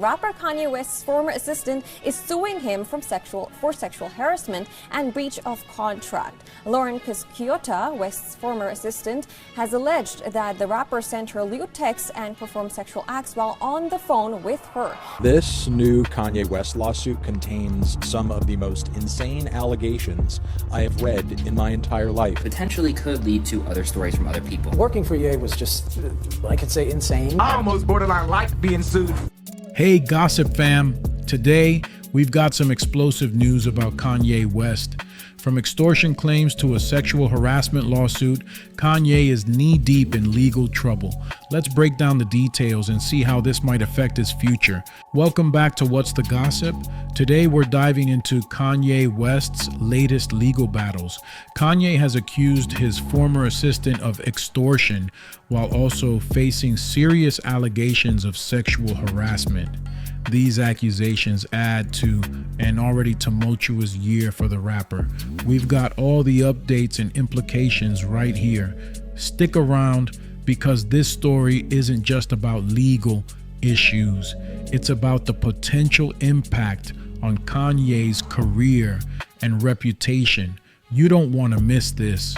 Rapper Kanye West's former assistant is suing him for sexual harassment and breach of contract. Lauren Pisciotta, West's former assistant, has alleged that the rapper sent her lewd texts and performed sexual acts while on the phone with her. This new Kanye West lawsuit contains some of the most insane allegations I have read in my entire life. Potentially could lead to other stories from other people. Working for Ye was just, I could say, insane. I almost borderline like being sued. Hey, Gossip fam. Today, we've got some explosive news about Kanye West. From extortion claims to a sexual harassment lawsuit, Kanye is knee-deep in legal trouble. Let's break down the details and see how this might affect his future. Welcome back to What's the Gossip? Today, we're diving into Kanye West's latest legal battles. Kanye has accused his former assistant of extortion while also facing serious allegations of sexual harassment. These accusations add to an already tumultuous year for the rapper. We've got all the updates and implications right here. Stick around because this story isn't just about legal issues. It's about the potential impact on Kanye's career and reputation. You don't want to miss this.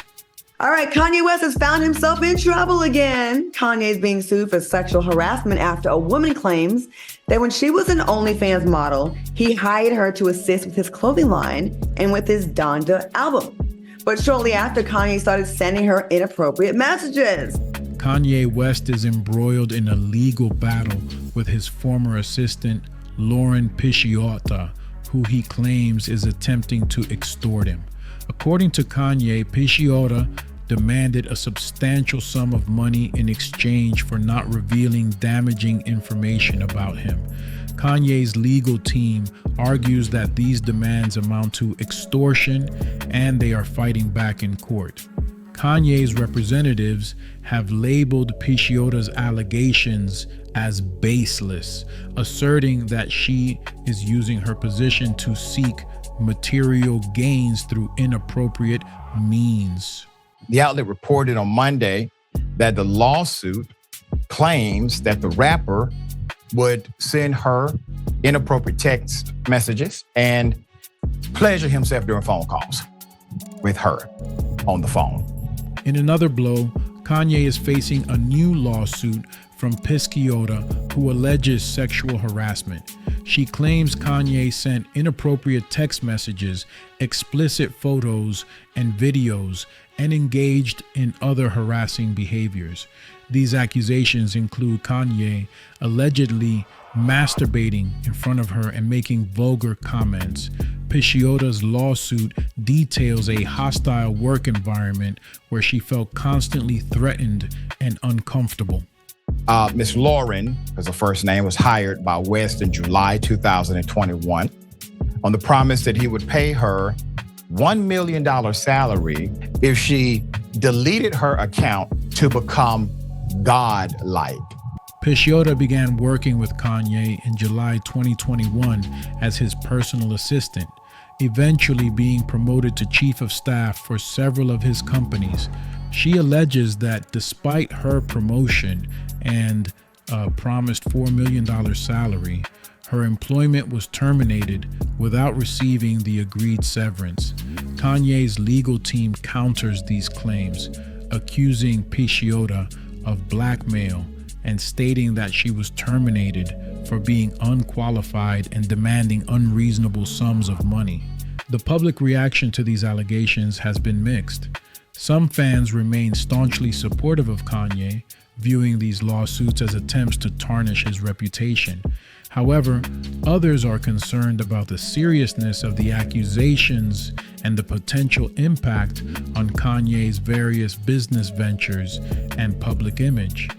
All right, Kanye West has found himself in trouble again. Kanye is being sued for sexual harassment after a woman claims that when she was an OnlyFans model, he hired her to assist with his clothing line and with his Donda album. But shortly after, Kanye started sending her inappropriate messages. Kanye West is embroiled in a legal battle with his former assistant, Lauren Pisciotta, who he claims is attempting to extort him. According to Kanye, Pisciotta demanded a substantial sum of money in exchange for not revealing damaging information about him. Kanye's legal team argues that these demands amount to extortion and they are fighting back in court. Kanye's representatives have labeled Pisciotta's allegations as baseless, asserting that she is using her position to seek material gains through inappropriate means. The outlet reported on Monday that the lawsuit claims that the rapper would send her inappropriate text messages and pleasure himself during phone calls with her on the phone. In another blow, Kanye is facing a new lawsuit from Pisciotta, who alleges sexual harassment. She claims Kanye sent inappropriate text messages, explicit photos and videos, and engaged in other harassing behaviors. These accusations include Kanye allegedly masturbating in front of her and making vulgar comments. Pisciotta's lawsuit details a hostile work environment where she felt constantly threatened and uncomfortable. Miss Lauren, as her first name, was hired by West in July 2021 on the promise that he would pay her $1 million salary if she deleted her account to become God-like. Pisciotta began working with Kanye in July 2021 as his personal assistant, eventually being promoted to chief of staff for several of his companies. She alleges that despite her promotion and a promised $4 million salary, her employment was terminated without receiving the agreed severance. Kanye's legal team counters these claims, accusing Pisciotta of blackmail and stating that she was terminated for being unqualified and demanding unreasonable sums of money. The public reaction to these allegations has been mixed. Some fans remain staunchly supportive of Kanye, viewing these lawsuits as attempts to tarnish his reputation. However, others are concerned about the seriousness of the accusations and the potential impact on Kanye's various business ventures and public image.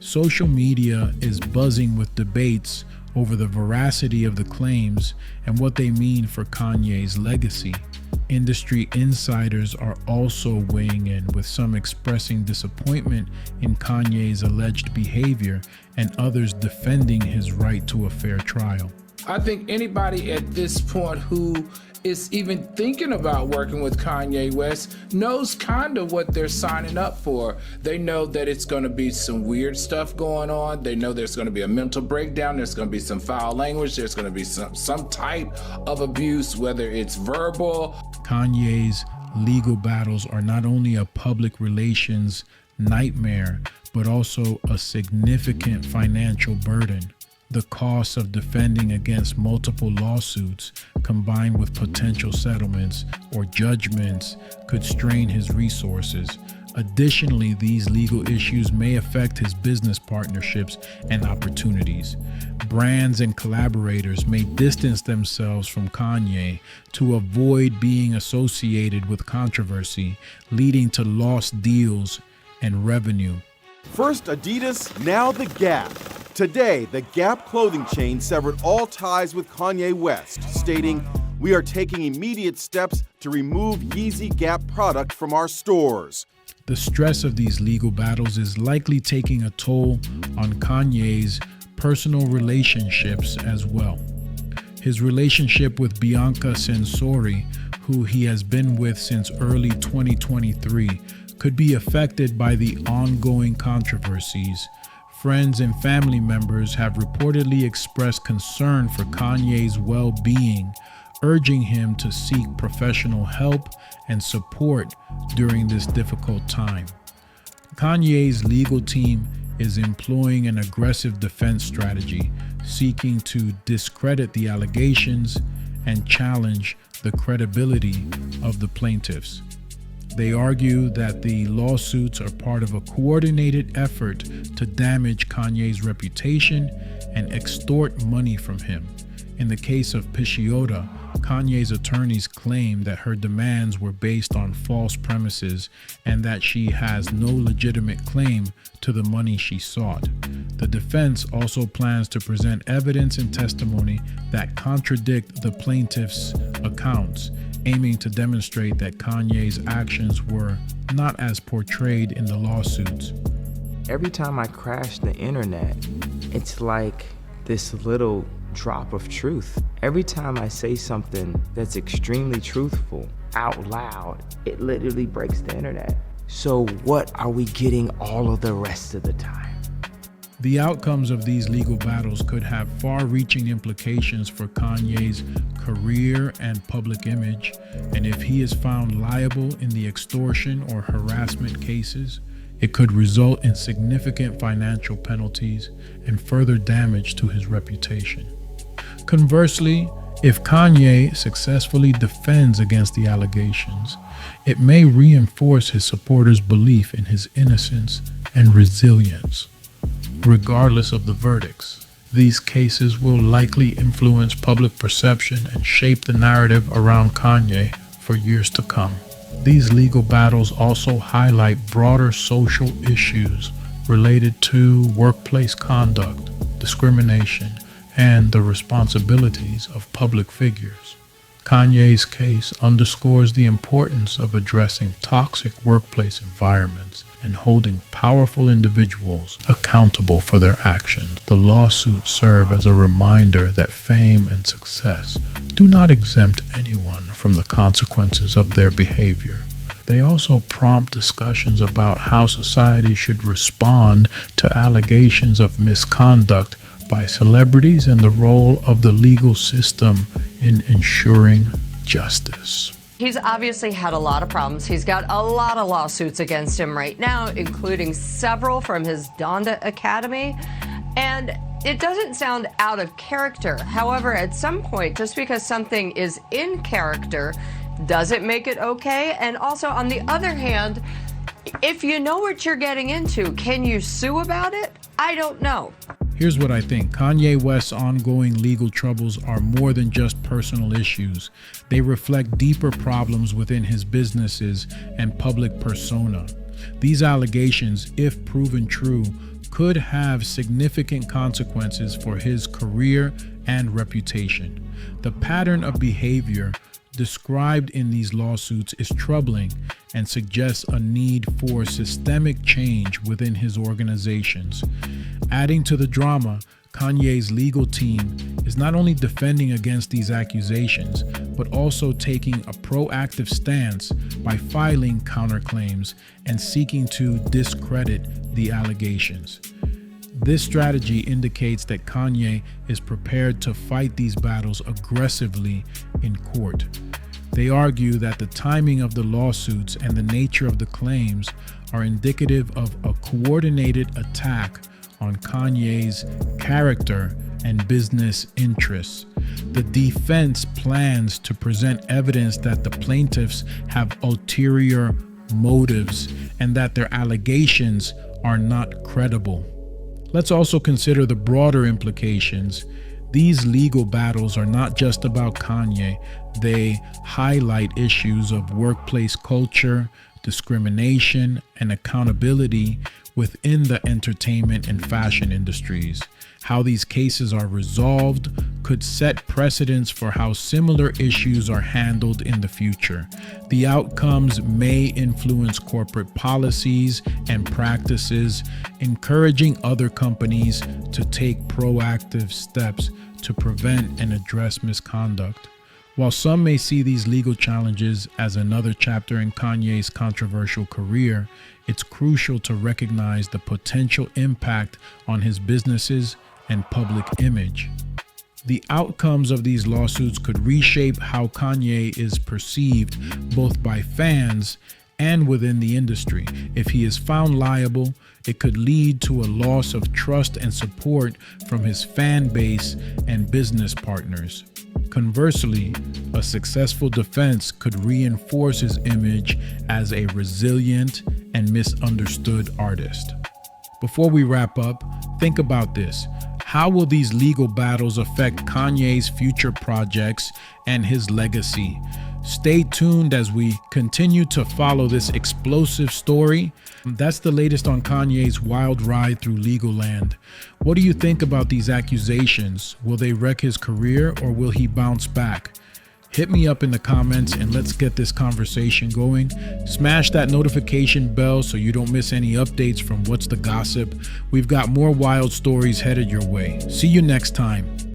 Social media is buzzing with debates over the veracity of the claims and what they mean for Kanye's legacy. Industry insiders are also weighing in, with some expressing disappointment in Kanye's alleged behavior and others defending his right to a fair trial. I think anybody at this point who is even thinking about working with Kanye West knows kind of what they're signing up for. They know that it's going to be some weird stuff going on. They know there's going to be a mental breakdown. There's going to be some foul language. There's going to be some type of abuse, whether it's verbal. Kanye's legal battles are not only a public relations nightmare, but also a significant financial burden. The cost of defending against multiple lawsuits, combined with potential settlements or judgments, could strain his resources. Additionally, these legal issues may affect his business partnerships and opportunities. Brands and collaborators may distance themselves from Kanye to avoid being associated with controversy, leading to lost deals and revenue. First Adidas, now The Gap. Today, the Gap clothing chain severed all ties with Kanye West, stating, "We are taking immediate steps to remove Yeezy Gap product from our stores." The stress of these legal battles is likely taking a toll on Kanye's personal relationships as well. His relationship with Bianca Censori, who he has been with since early 2023, could be affected by the ongoing controversies. Friends and family members have reportedly expressed concern for Kanye's well-being, urging him to seek professional help and support during this difficult time. Kanye's legal team is employing an aggressive defense strategy, seeking to discredit the allegations and challenge the credibility of the plaintiffs. They argue that the lawsuits are part of a coordinated effort to damage Kanye's reputation and extort money from him. In the case of Pisciotta, Kanye's attorneys claim that her demands were based on false premises and that she has no legitimate claim to the money she sought. The defense also plans to present evidence and testimony that contradict the plaintiff's accounts, aiming to demonstrate that Kanye's actions were not as portrayed in the lawsuits. Every time I crash the internet, it's like this little drop of truth. Every time I say something that's extremely truthful out loud, it literally breaks the internet. So what are we getting all of the rest of the time? The outcomes of these legal battles could have far-reaching implications for Kanye's career and public image, and if he is found liable in the extortion or harassment cases, it could result in significant financial penalties and further damage to his reputation. Conversely, if Kanye successfully defends against the allegations, it may reinforce his supporters' belief in his innocence and resilience. Regardless of the verdicts, these cases will likely influence public perception and shape the narrative around Kanye for years to come. These legal battles also highlight broader social issues related to workplace conduct, discrimination, and the responsibilities of public figures. Kanye's case underscores the importance of addressing toxic workplace environments and holding powerful individuals accountable for their actions. The lawsuits serve as a reminder that fame and success do not exempt anyone from the consequences of their behavior. They also prompt discussions about how society should respond to allegations of misconduct by celebrities and the role of the legal system in ensuring justice. He's obviously had a lot of problems. He's got a lot of lawsuits against him right now, including several from his Donda Academy. And it doesn't sound out of character. However, at some point, just because something is in character, doesn't make it okay. And also, on the other hand, if you know what you're getting into, can you sue about it? I don't know. Here's what I think. Kanye West's ongoing legal troubles are more than just personal issues. They reflect deeper problems within his businesses and public persona. These allegations, if proven true, could have significant consequences for his career and reputation. The pattern of behavior described in these lawsuits is troubling and suggests a need for systemic change within his organizations. Adding to the drama, Kanye's legal team is not only defending against these accusations, but also taking a proactive stance by filing counterclaims and seeking to discredit the allegations. This strategy indicates that Kanye is prepared to fight these battles aggressively in court. They argue that the timing of the lawsuits and the nature of the claims are indicative of a coordinated attack on Kanye's character and business interests. The defense plans to present evidence that the plaintiffs have ulterior motives and that their allegations are not credible. Let's also consider the broader implications. These legal battles are not just about Kanye. They highlight issues of workplace culture, discrimination, and accountability within the entertainment and fashion industries. How these cases are resolved could set precedents for how similar issues are handled in the future. The outcomes may influence corporate policies and practices, encouraging other companies to take proactive steps to prevent and address misconduct. While some may see these legal challenges as another chapter in Kanye's controversial career, it's crucial to recognize the potential impact on his businesses and public image. The outcomes of these lawsuits could reshape how Kanye is perceived both by fans and within the industry. If he is found liable, it could lead to a loss of trust and support from his fan base and business partners. Conversely, a successful defense could reinforce his image as a resilient and misunderstood artist. Before we wrap up, think about this. How will these legal battles affect Kanye's future projects and his legacy? Stay tuned as we continue to follow this explosive story. That's the latest on Kanye's wild ride through legal land. What do you think about these accusations? Will they wreck his career or will he bounce back? Hit me up in the comments and let's get this conversation going. Smash that notification bell so you don't miss any updates from What's the Gossip. We've got more wild stories headed your way. See you next time.